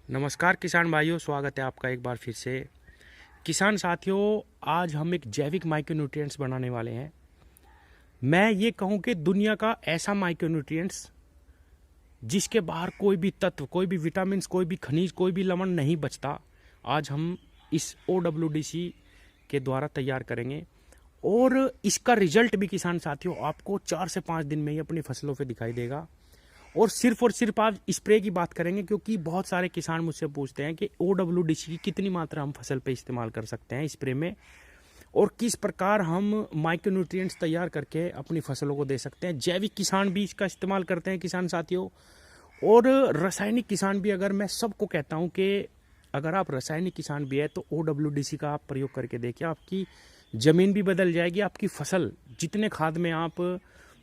नमस्कार किसान भाइयों, स्वागत है आपका एक बार फिर से। किसान साथियों, आज हम एक जैविक माइक्रोन्यूट्रिएंट्स बनाने वाले हैं। मैं ये कहूँ कि दुनिया का ऐसा माइक्रोन्यूट्रिएंट्स जिसके बाहर कोई भी तत्व, कोई भी विटामिन, कोई भी खनिज, कोई भी लवण नहीं बचता, आज हम इस OWDC के द्वारा तैयार करेंगे। और इसका रिजल्ट भी किसान साथियों आपको 4 से 5 दिन में ही अपनी फसलों पे दिखाई देगा। और सिर्फ आप स्प्रे की बात करेंगे, क्योंकि बहुत सारे किसान मुझसे पूछते हैं कि OWDC की कितनी मात्रा हम फसल पे इस्तेमाल कर सकते हैं स्प्रे में, और किस प्रकार हम माइक्रोन्यूट्रिएंट्स तैयार करके अपनी फसलों को दे सकते हैं। जैविक किसान भी इसका इस्तेमाल करते हैं किसान साथियों, और रासायनिक किसान भी। अगर मैं सबको कहता हूं कि अगर आप रासायनिक किसान भी है तो OWDC का आप प्रयोग करके देखिए, आपकी ज़मीन भी बदल जाएगी। आपकी फसल, जितने खाद में आप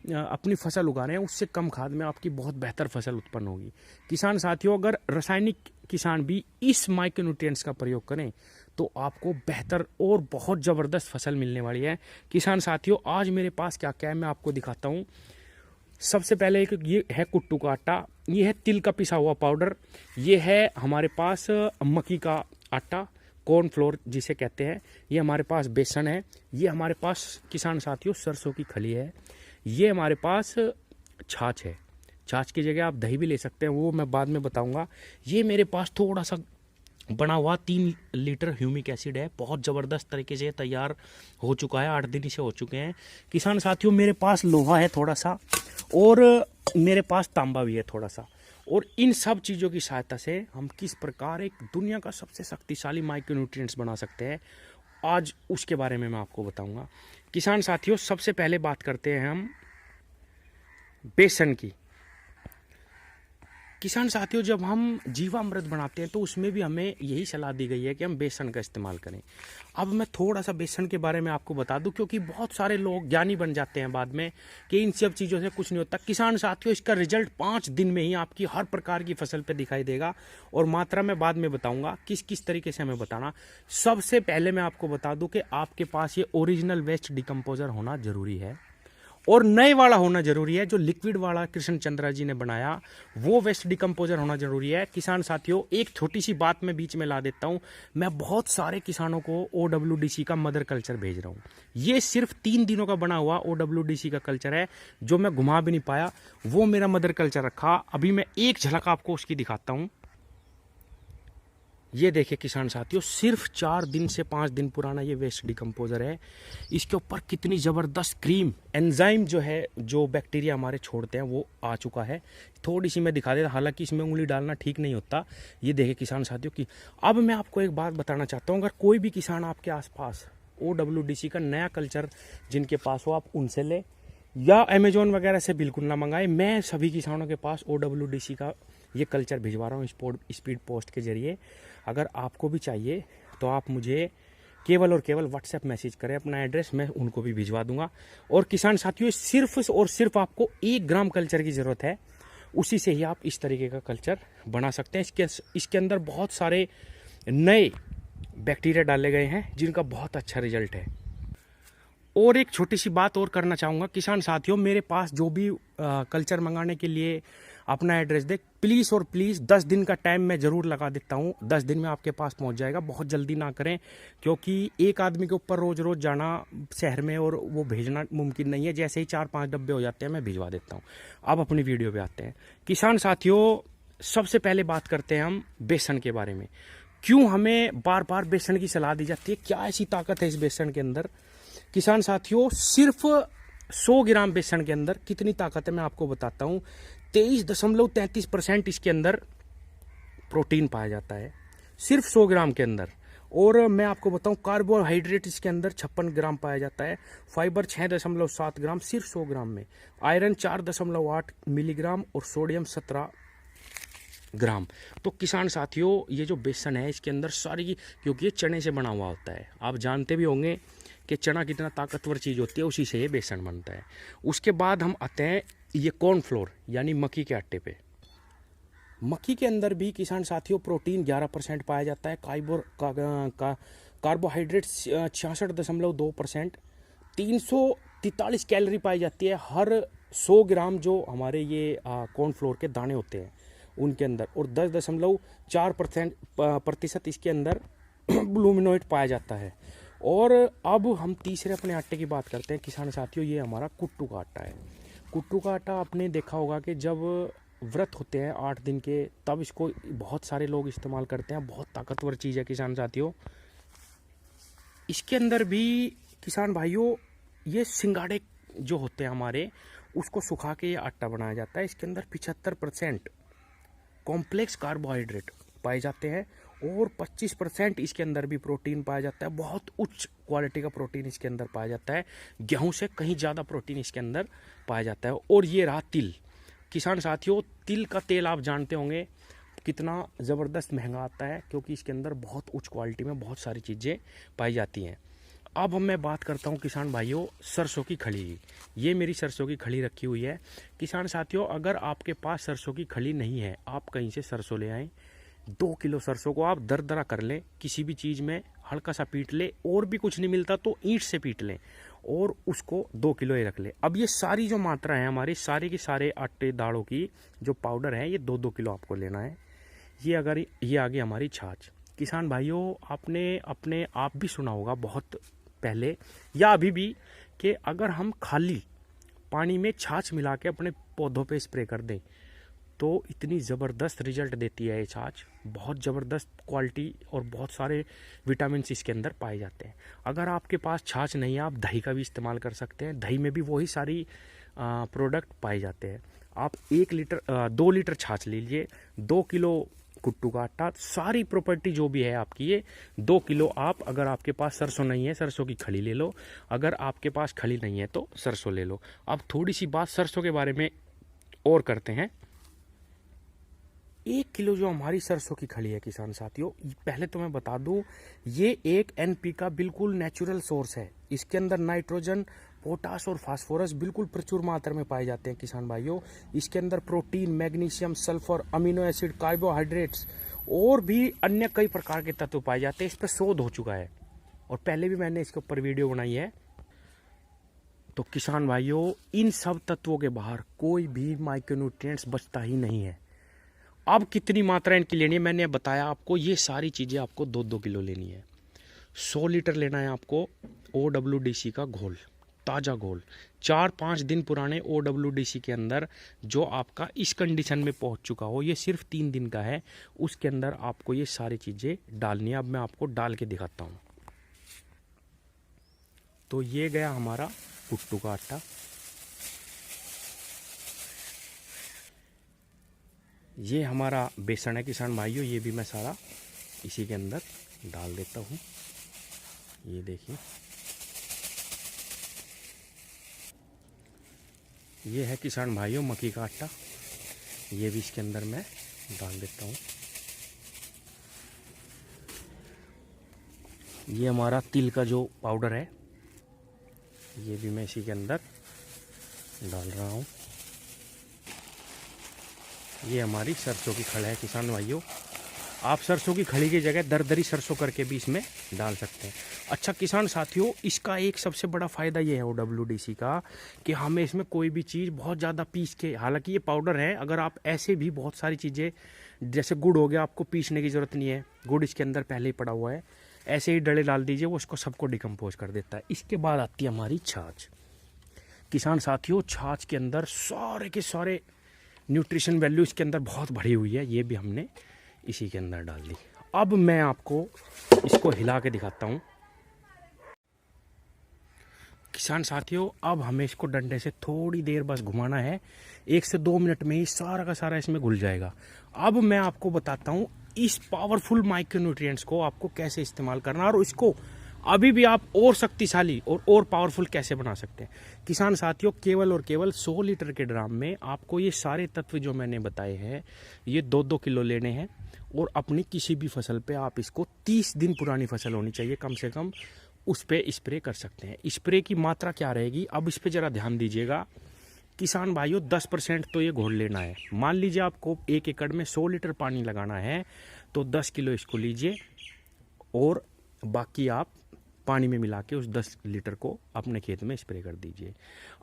अपनी फसल उगा रहे हैं, उससे कम खाद में आपकी बहुत बेहतर फसल उत्पन्न होगी। किसान साथियों, अगर रासायनिक किसान भी इस माइक्रोन्यूट्रिएंट्स का प्रयोग करें तो आपको बेहतर और बहुत ज़बरदस्त फसल मिलने वाली है। किसान साथियों, आज मेरे पास क्या क्या है मैं आपको दिखाता हूँ। सबसे पहले एक ये है कुट्टू का आटा, ये है तिल का पिसा हुआ पाउडर, ये है हमारे पास मक्की का आटा, कॉर्नफ्लोर जिसे कहते हैं, ये हमारे पास बेसन है, ये हमारे पास किसान साथियों सरसों की खली है, ये हमारे पास छाछ है। छाछ की जगह आप दही भी ले सकते हैं, वो मैं बाद में बताऊंगा। ये मेरे पास थोड़ा सा बना हुआ 3 लीटर ह्यूमिक एसिड है, बहुत ज़बरदस्त तरीके से तैयार हो चुका है, 8 दिन इसे हो चुके हैं। किसान साथियों, मेरे पास लोहा है थोड़ा सा, और मेरे पास तांबा भी है थोड़ा सा। और इन सब चीज़ों की सहायता से हम किस प्रकार एक दुनिया का सबसे शक्तिशाली माइक्रोन्यूट्रिएंट्स बना सकते हैं, आज उसके बारे में मैं आपको बताऊंगा। किसान साथियों, सबसे पहले बात करते हैं हम बेसन की। किसान साथियों, जब हम जीवामृत बनाते हैं तो उसमें भी हमें यही सलाह दी गई है कि हम बेसन का इस्तेमाल करें। अब मैं थोड़ा सा बेसन के बारे में आपको बता दूं, क्योंकि बहुत सारे लोग ज्ञानी बन जाते हैं बाद में कि इन सब चीज़ों से कुछ नहीं होता। किसान साथियों, इसका रिजल्ट 5 दिन में ही आपकी हर प्रकार की फसल पे दिखाई देगा, और मात्रा में बाद में बताऊंगा किस किस तरीके से हमें बताना। सबसे पहले मैं आपको बता दूं कि आपके पास ये ओरिजिनल वेस्ट डिकम्पोजर होना जरूरी है, और नए वाला होना जरूरी है। जो लिक्विड वाला कृष्ण चंद्रा जी ने बनाया वो वेस्ट डिकम्पोजर होना जरूरी है। किसान साथियों, एक छोटी सी बात मैं बीच में ला देता हूं। मैं बहुत सारे किसानों को OWDC का मदर कल्चर भेज रहा हूं। ये सिर्फ 3 दिनों का बना हुआ OWDC का कल्चर है, जो मैं घुमा भी नहीं पाया, वो मेरा मदर कल्चर रखा। अभी मैं एक झलक आपको उसकी दिखाता हूं। ये देखिए किसान साथियों, सिर्फ 4 दिन से 5 दिन पुराना ये वेस्ट डिकम्पोजर है। इसके ऊपर कितनी ज़बरदस्त क्रीम एंजाइम जो है, जो बैक्टीरिया हमारे छोड़ते हैं, वो आ चुका है। थोड़ी सी मैं दिखा देता, हालांकि इसमें उंगली डालना ठीक नहीं होता। ये देखिए किसान साथियों की। अब मैं आपको एक बात बताना चाहता हूँ, अगर कोई भी किसान आपके आसपास OWDC का नया कल्चर जिनके पास हो, आप उनसे ले, या अमेजोन वगैरह से बिल्कुल ना मंगाए। मैं सभी किसानों के पास OWDC का ये कल्चर भिजवा रहा हूँ स्पीड पोस्ट के जरिए। अगर आपको भी चाहिए तो आप मुझे केवल और केवल व्हाट्सएप मैसेज करें अपना एड्रेस, मैं उनको भी भिजवा दूंगा। और किसान साथियों, सिर्फ और सिर्फ आपको 1 ग्राम कल्चर की ज़रूरत है, उसी से ही आप इस तरीके का कल्चर बना सकते हैं। इसके अंदर बहुत सारे नए बैक्टीरिया डाले गए हैं जिनका बहुत अच्छा रिजल्ट है। और एक छोटी सी बात और करना चाहूँगा किसान साथियों, मेरे पास जो भी कल्चर मंगाने के लिए अपना एड्रेस दे, प्लीज़ और प्लीज़ 10 दिन का टाइम मैं ज़रूर लगा देता हूँ। 10 दिन में आपके पास पहुँच जाएगा। बहुत जल्दी ना करें, क्योंकि एक आदमी के ऊपर रोज़ रोज़ जाना शहर में और वो भेजना मुमकिन नहीं है। जैसे ही 4-5 डब्बे हो जाते हैं मैं भिजवा देता हूँ। अब अपनी वीडियो पे आते हैं। किसान साथियों, सबसे पहले बात करते हैं हम बेसन के बारे में। क्यों हमें बार बार बेसन की सलाह दी जाती है, क्या ऐसी ताकत है इस बेसन के अंदर? किसान साथियों, सिर्फ 100 ग्राम बेसन के अंदर कितनी ताकत है मैं आपको बताता हूँ। 23.33% इसके अंदर प्रोटीन पाया जाता है, सिर्फ 100 ग्राम के अंदर। और मैं आपको बताऊं, कार्बोहाइड्रेट इसके अंदर 56 ग्राम पाया जाता है, फाइबर 6.7 ग्राम सिर्फ 100 ग्राम में, आयरन 4.8 मिलीग्राम, और सोडियम 17 ग्राम। तो किसान साथियों, ये जो बेसन है इसके अंदर सारी, क्योंकि ये चने से बना हुआ होता है, आप जानते भी होंगे कि चना कितना ताकतवर चीज़ होती है, उसी से ये बेसन बनता है। उसके बाद हम आते हैं ये कॉर्नफ्लोर यानी मक्की के आटे पे। मक्की के अंदर भी किसान साथियों प्रोटीन 11% पाया जाता है, कार्बोहाइड्रेट 66.2%, 343 कैलोरी पाई जाती है हर 100 ग्राम जो हमारे ये कॉर्नफ्लोर के दाने होते हैं। उनके अंदर, और 10.4% इसके अंदर ब्लूमिनोइड पाया जाता है। और अब हम तीसरे अपने आटे की बात करते हैं किसान साथियों। ये हमारा कुट्टू का आटा है। कुट्टू का आटा आपने देखा होगा कि जब व्रत होते हैं 8 दिन के, तब इसको बहुत सारे लोग इस्तेमाल करते हैं। बहुत ताकतवर चीज़ है किसान साथियों। इसके अंदर भी किसान भाइयों ये सिंगाड़े जो होते हैं हमारे, उसको सुखा के ये आटा बनाया जाता है। इसके अंदर 75% कॉम्प्लेक्स कार्बोहाइड्रेट पाए जाते हैं और 25% इसके अंदर भी प्रोटीन पाया जाता है। बहुत उच्च क्वालिटी का प्रोटीन इसके अंदर पाया जाता है। गेहूं से कहीं ज़्यादा प्रोटीन इसके अंदर पाया जाता है। और ये रहा तिल। किसान साथियों, तिल का तेल आप जानते होंगे कितना ज़बरदस्त महंगा आता है, क्योंकि इसके अंदर बहुत उच्च क्वालिटी में बहुत सारी चीज़ें पाई जाती हैं। अब मैं बात करता हूँ किसान भाइयों सरसों की खली की। ये मेरी सरसों की खली रखी हुई है। किसान साथियों, अगर आपके पास सरसों की खली नहीं है, आप कहीं से सरसों ले आएँ। 2 किलो सरसों को आप दरदरा कर लें, किसी भी चीज़ में हल्का सा पीट ले, और भी कुछ नहीं मिलता तो ईंट से पीट लें, और उसको 2 किलो ही रख ले। अब ये सारी जो मात्रा है हमारी, सारे के सारे आटे दालों की जो पाउडर है, ये 2-2 किलो आपको लेना है। ये आ गई हमारी छाछ। किसान भाइयों, आपने आप भी सुना होगा बहुत पहले या अभी भी, कि अगर हम खाली पानी में छाछ मिला के अपने पौधों पे स्प्रे कर दें तो इतनी ज़बरदस्त रिजल्ट देती है ये छाछ। बहुत ज़बरदस्त क्वालिटी और बहुत सारे विटामिन इसके अंदर पाए जाते हैं। अगर आपके पास छाछ नहीं है, आप दही का भी इस्तेमाल कर सकते हैं। दही में भी वही सारी प्रोडक्ट पाए जाते हैं। आप 2 लीटर छाछ लीजिए, 2 किलो कुट्टू का आटा, सारी प्रॉपर्टी जो भी है आपकी, ये 2 किलो आप, अगर आपके पास सरसों नहीं है सरसों की खली ले लो, अगर आपके पास खली नहीं है तो सरसों ले लो। अब थोड़ी सी बात सरसों के बारे में और करते हैं। 1 किलो जो हमारी सरसों की खली है किसान साथियों, पहले तो मैं बता दूं, ये एक NP का बिल्कुल नेचुरल सोर्स है। इसके अंदर नाइट्रोजन, पोटास और फास्फोरस बिल्कुल प्रचुर मात्रा में पाए जाते हैं किसान भाइयों। इसके अंदर protein, magnesium, sulphur, amino acid, carbohydrates और भी अन्य कई प्रकार के तत्व पाए जाते हैं। इस पर शोध हो चुका है और पहले भी मैंने इसके ऊपर वीडियो बनाई है। तो किसान भाइयों, इन सब तत्वों के बाहर कोई भी माइक्रोन्यूट्रिएंट्स बचता ही नहीं है। अब कितनी मात्रा इनकी लेनी है मैंने बताया आपको। ये सारी चीज़ें आपको 2-2 किलो लेनी है। 100 लीटर लेना है आपको OWDC का घोल, ताज़ा घोल। 4-5 दिन पुराने OWDC के अंदर जो आपका इस कंडीशन में पहुंच चुका हो, ये सिर्फ 3 दिन का है, उसके अंदर आपको ये सारी चीज़ें डालनी है। अब मैं आपको डाल के दिखाता हूँ। तो ये गया हमारा कुट्टू का आटा। ये हमारा बेसन है किसान भाइयों, ये भी मैं सारा इसी के अंदर डाल देता हूँ। ये देखिए, ये है किसान भाइयों मक्की का आटा, ये भी इसके अंदर मैं डाल देता हूँ। ये हमारा तिल का जो पाउडर है, ये भी मैं इसी के अंदर डाल रहा हूँ। ये हमारी सरसों की खल है किसान भाइयों। आप सरसों की खली की जगह दरदरी सरसों करके भी इसमें डाल सकते हैं। अच्छा किसान साथियों, इसका एक सबसे बड़ा फ़ायदा ये है OWDC का, कि हमें इसमें कोई भी चीज़ बहुत ज़्यादा पीस के, हालांकि ये पाउडर है, अगर आप ऐसे भी बहुत सारी चीज़ें, जैसे गुड़ हो गया, आपको पीसने की ज़रूरत नहीं है, गुड़ इसके अंदर पहले ही पड़ा हुआ है, ऐसे ही डले डाल दीजिए, वो उसको सबको डिकम्पोज कर देता है। इसके बाद आती है हमारी छाछ। किसान साथियों, छाछ के अंदर सारे के सारे न्यूट्रिशन वैल्यू इसके अंदर बहुत बढ़ी हुई है, ये भी हमने इसी के अंदर डाल दी। अब मैं आपको इसको हिला के दिखाता हूँ। किसान साथियों, अब हमें इसको डंडे से थोड़ी देर बस घुमाना है, 1 से 2 मिनट में ही सारा का सारा इसमें घुल जाएगा। अब मैं आपको बताता हूँ इस पावरफुल माइक्रोन्यूट्रिएंट्स को आपको कैसे इस्तेमाल करना, और इसको अभी भी आप और शक्तिशाली और पावरफुल कैसे बना सकते हैं। किसान साथियों, केवल और केवल 100 लीटर के ड्राम में आपको ये सारे तत्व जो मैंने बताए हैं, ये 2-2 किलो लेने हैं, और अपनी किसी भी फसल पे आप इसको 30 दिन पुरानी फसल होनी चाहिए कम से कम, उस पे स्प्रे कर सकते हैं। स्प्रे की मात्रा क्या रहेगी, अब इस पे ज़रा ध्यान दीजिएगा किसान भाइयों। 10% तो ये घोल लेना है। मान लीजिए आपको 1 एकड़ में 100 लीटर पानी लगाना है, तो 10 किलो इसको लीजिए, और बाकी आप पानी में मिला के उस 10 लीटर को अपने खेत में स्प्रे कर दीजिए।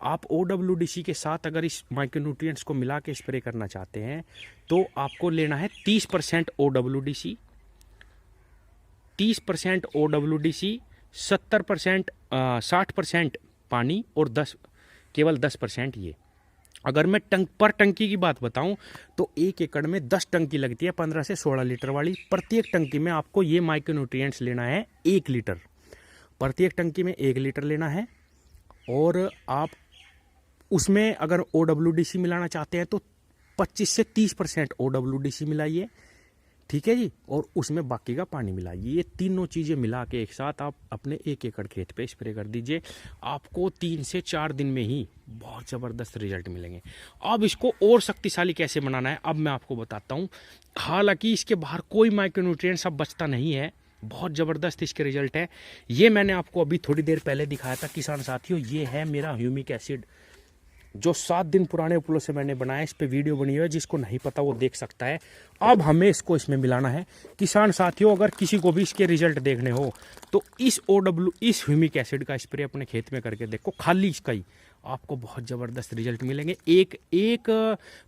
आप OWDC के साथ अगर इस माइक्रोन्यूट्रिएंट्स को मिला के स्प्रे करना चाहते हैं तो आपको लेना है 30% OWDC, 30% OWDC, 70% 60% पानी और केवल 10% ये। अगर मैं पर टंकी की बात बताऊं तो 1 एकड़ में 10 टंकी लगती है 15 से 16 लीटर वाली। प्रत्येक टंकी में आपको ये माइक्रोन्यूट्रिएंट्स लेना है 1 लीटर, प्रत्येक टंकी में 1 लीटर लेना है। और आप उसमें अगर OWDC मिलाना चाहते हैं तो 25 से 30% OWDC मिलाइए, ठीक है जी, और उसमें बाकी का पानी मिलाइए। ये तीनों चीज़ें मिला के एक साथ आप अपने 1 एकड़ खेत पे स्प्रे कर दीजिए। आपको 3 से 4 दिन में ही बहुत ज़बरदस्त रिजल्ट मिलेंगे। अब इसको और शक्तिशाली कैसे बनाना है अब मैं आपको बताता हूँ। हालांकि इसके बाहर कोई माइक्रोन्यूट्रिएंट्स अब बचता नहीं है, बहुत ज़बरदस्त इसके रिजल्ट है। ये मैंने आपको अभी थोड़ी देर पहले दिखाया था किसान साथियों, ये है मेरा ह्यूमिक एसिड जो 7 दिन पुराने उपलों से मैंने बनाया। इस पे वीडियो बनी हुई है, जिसको नहीं पता वो देख सकता है। अब हमें इसको इसमें मिलाना है। किसान साथियों, अगर किसी को भी इसके रिजल्ट देखने हो तो इस ह्यूमिक एसिड का स्प्रे अपने खेत में करके देखो, खाली इसका ही आपको बहुत ज़बरदस्त रिजल्ट मिलेंगे। एक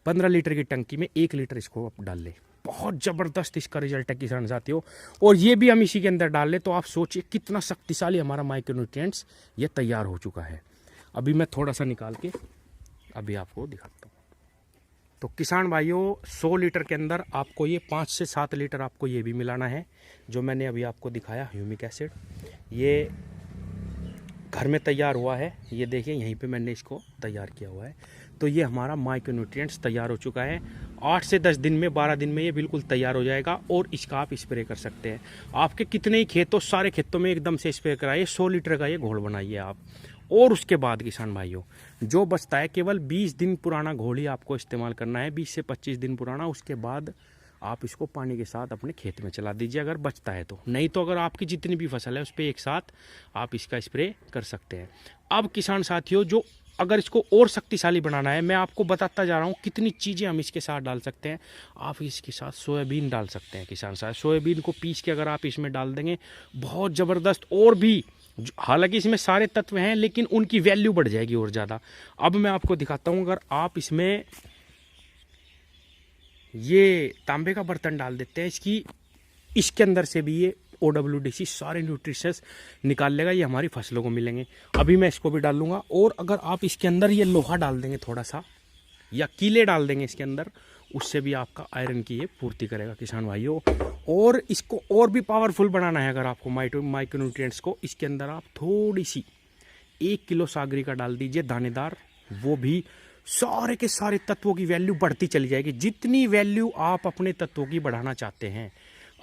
15 लीटर की टंकी में 1 लीटर इसको आप डाल लें, बहुत ज़बरदस्त इसका रिजल्ट है किसान साथियों। और ये भी हम इसी के अंदर डाल लें तो आप सोचिए कितना शक्तिशाली हमारा माइक्रोन्यूट्रिएंट्स ये तैयार हो चुका है। अभी मैं थोड़ा सा निकाल के अभी आपको दिखाता हूँ। तो किसान भाइयों, 100 लीटर के अंदर आपको ये 5 से 7 लीटर आपको ये भी मिलाना है जो मैंने अभी आपको दिखाया ह्यूमिक एसिड। ये घर में तैयार हुआ है, ये देखिए यहीं पे मैंने इसको तैयार किया हुआ है। तो ये हमारा माइक्रोन्यूट्रिएंट्स तैयार हो चुका है। 8 से 10 दिन में, 12 दिन में ये बिल्कुल तैयार हो जाएगा और इसका आप स्प्रे कर सकते हैं। आपके कितने ही खेत हो, सारे खेतों में एकदम से स्प्रे कराइए। 100 लीटर का ये घोल बनाइए आप। और उसके बाद किसान भाइयों, जो बचता है केवल 20 दिन पुराना घोल ही आपको इस्तेमाल करना है, 20 से 25 दिन पुराना। उसके बाद आप इसको पानी के साथ अपने खेत में चला दीजिए अगर बचता है तो। नहीं तो अगर आपकी जितनी भी फसल है उस पर एक साथ आप इसका स्प्रे कर सकते हैं। अब किसान साथियों, जो अगर इसको और शक्तिशाली बनाना है, मैं आपको बताता जा रहा हूँ कितनी चीज़ें हम इसके साथ डाल सकते हैं। आप इसके साथ सोयाबीन डाल सकते हैं किसान साथ। सोयाबीन को पीस के अगर आप इसमें डाल देंगे बहुत ज़बरदस्त, और भी हालांकि इसमें सारे तत्व हैं लेकिन उनकी वैल्यू बढ़ जाएगी और ज़्यादा। अब मैं आपको दिखाता हूँ, अगर आप इसमें ये तांबे का बर्तन डाल देते हैं, इसके अंदर से भी ये OWDC सारे न्यूट्रिशंस निकाल लेगा, ये हमारी फसलों को मिलेंगे। अभी मैं इसको भी डाल लूँगा। और अगर आप इसके अंदर ये लोहा डाल देंगे थोड़ा सा, या कीले डाल देंगे इसके अंदर, उससे भी आपका आयरन की ये पूर्ति करेगा किसान भाइयों। और इसको और भी पावरफुल बनाना है अगर आपको माइक्रोन्यूट्रिएंट्स को, इसके अंदर आप थोड़ी सी 1 किलो सागरी का डाल दीजिए दानेदार। वो भी सारे के सारे तत्वों की वैल्यू बढ़ती चली जाएगी। जितनी वैल्यू आप अपने तत्वों की बढ़ाना चाहते हैं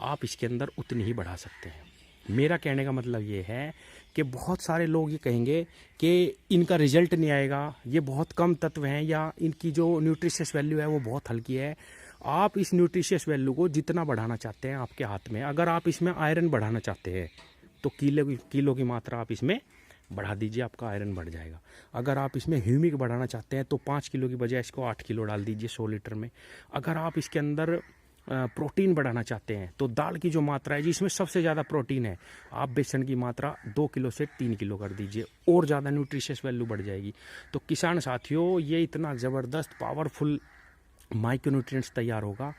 आप इसके अंदर उतनी ही बढ़ा सकते हैं। मेरा कहने का मतलब ये है कि बहुत सारे लोग ये कहेंगे कि इनका रिजल्ट नहीं आएगा, ये बहुत कम तत्व हैं, या इनकी जो न्यूट्रिशियस वैल्यू है वो बहुत हल्की है। आप इस न्यूट्रिशियस वैल्यू को जितना बढ़ाना चाहते हैं आपके हाथ में। अगर आप इसमें आयरन बढ़ाना चाहते हैं तो किलो की मात्रा आप इसमें बढ़ा दीजिए, आपका आयरन बढ़ जाएगा। अगर आप इसमें ह्यूमिक बढ़ाना चाहते हैं तो 5 किलो की बजाय इसको 8 किलो डाल दीजिए 100 लीटर में। अगर आप इसके अंदर प्रोटीन बढ़ाना चाहते हैं तो दाल की जो मात्रा है जिसमें सबसे ज़्यादा प्रोटीन है, आप बेसन की मात्रा 2 किलो से 3 किलो कर दीजिए, और ज़्यादा न्यूट्रिशियस वैल्यू बढ़ जाएगी। तो किसान साथियों, ये इतना ज़बरदस्त पावरफुल माइक्रोन्यूट्रिएंट्स तैयार होगा।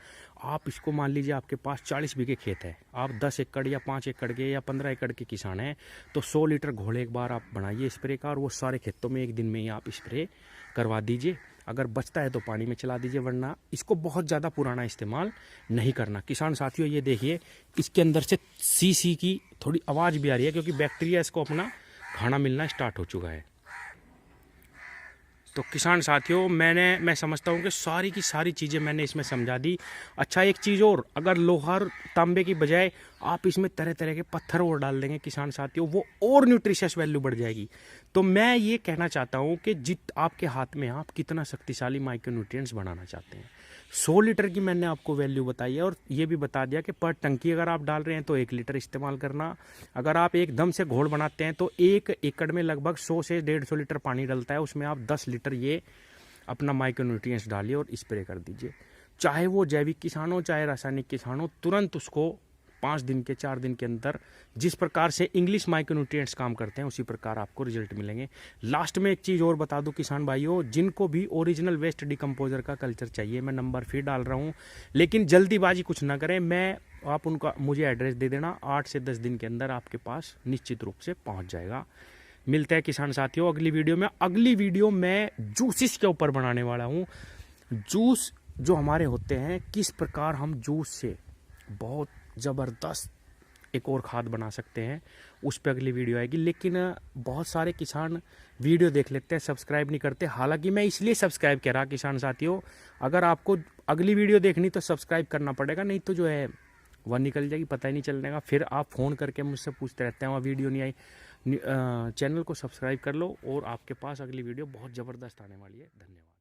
आप इसको मान लीजिए आपके पास 40 बीघे खेत है, आप 10 एकड़ या 5 एकड़ के या 15 एकड़ के किसान हैं, तो 100 लीटर घोल एक बार आप बनाइए स्प्रे का, और वो सारे खेतों में एक दिन में ही आप स्प्रे करवा दीजिए। अगर बचता है तो पानी में चला दीजिए, वरना इसको बहुत ज़्यादा पुराना इस्तेमाल नहीं करना। किसान साथियों, ये देखिए इसके अंदर से सी की थोड़ी आवाज़ भी आ रही है, क्योंकि बैक्टीरिया इसको अपना खाना मिलना स्टार्ट हो चुका है। तो किसान साथियों, मैं समझता हूँ कि सारी की सारी चीज़ें मैंने इसमें समझा दी। अच्छा, एक चीज़ और, अगर लोहा तांबे की बजाय आप इसमें तरह तरह के पत्थर और डाल देंगे किसान साथियों, वो और न्यूट्रिशियस वैल्यू बढ़ जाएगी। तो मैं ये कहना चाहता हूँ कि आपके हाथ में आप कितना शक्तिशाली माइक्रोन्यूट्रिएंट्स बनाना चाहते हैं। 100 लीटर की मैंने आपको वैल्यू बताई है, और ये भी बता दिया कि पर टंकी अगर आप डाल रहे हैं तो 1 लीटर इस्तेमाल करना। अगर आप एकदम से घोल बनाते हैं तो 1 एकड़ में लगभग 100 से 150 लीटर पानी डलता है, उसमें आप 10 लीटर ये अपना माइक्रोन्यूट्रिएंट्स डालिए और स्प्रे कर दीजिए। चाहे वो जैविक किसान हो चाहे रासायनिक किसान हो, तुरंत उसको 5 दिन के 4 दिन के अंदर जिस प्रकार से इंग्लिश माइक्रोन्यूट्रिएंट्स काम करते हैं उसी प्रकार आपको रिजल्ट मिलेंगे। लास्ट में एक चीज़ और बता दूं किसान भाइयों, जिनको भी ओरिजिनल वेस्ट डिकम्पोजर का कल्चर चाहिए, मैं नंबर फिर डाल रहा हूं, लेकिन जल्दीबाजी कुछ ना करें। आप उनका मुझे एड्रेस दे देना, 8 से 10 दिन के अंदर आपके पास निश्चित रूप से पहुँच जाएगा। मिलते हैं किसान साथियों अगली वीडियो में। अगली वीडियो मैं जूसिस के ऊपर बनाने वाला हूँ। जूस जो हमारे होते हैं, किस प्रकार हम जूस से बहुत ज़बरदस्त एक और खाद बना सकते हैं, उस पर अगली वीडियो आएगी। लेकिन बहुत सारे किसान वीडियो देख लेते हैं, सब्सक्राइब नहीं करते। हालांकि मैं इसलिए सब्सक्राइब कह रहा किसान साथियों, अगर आपको अगली वीडियो देखनी तो सब्सक्राइब करना पड़ेगा, नहीं तो जो है वह निकल जाएगी, पता ही नहीं चलने का। फिर आप फ़ोन करके मुझसे पूछते रहते हैं वहाँ वीडियो नहीं आई। चैनल को सब्सक्राइब कर लो और आपके पास अगली वीडियो बहुत ज़बरदस्त आने वाली है। धन्यवाद।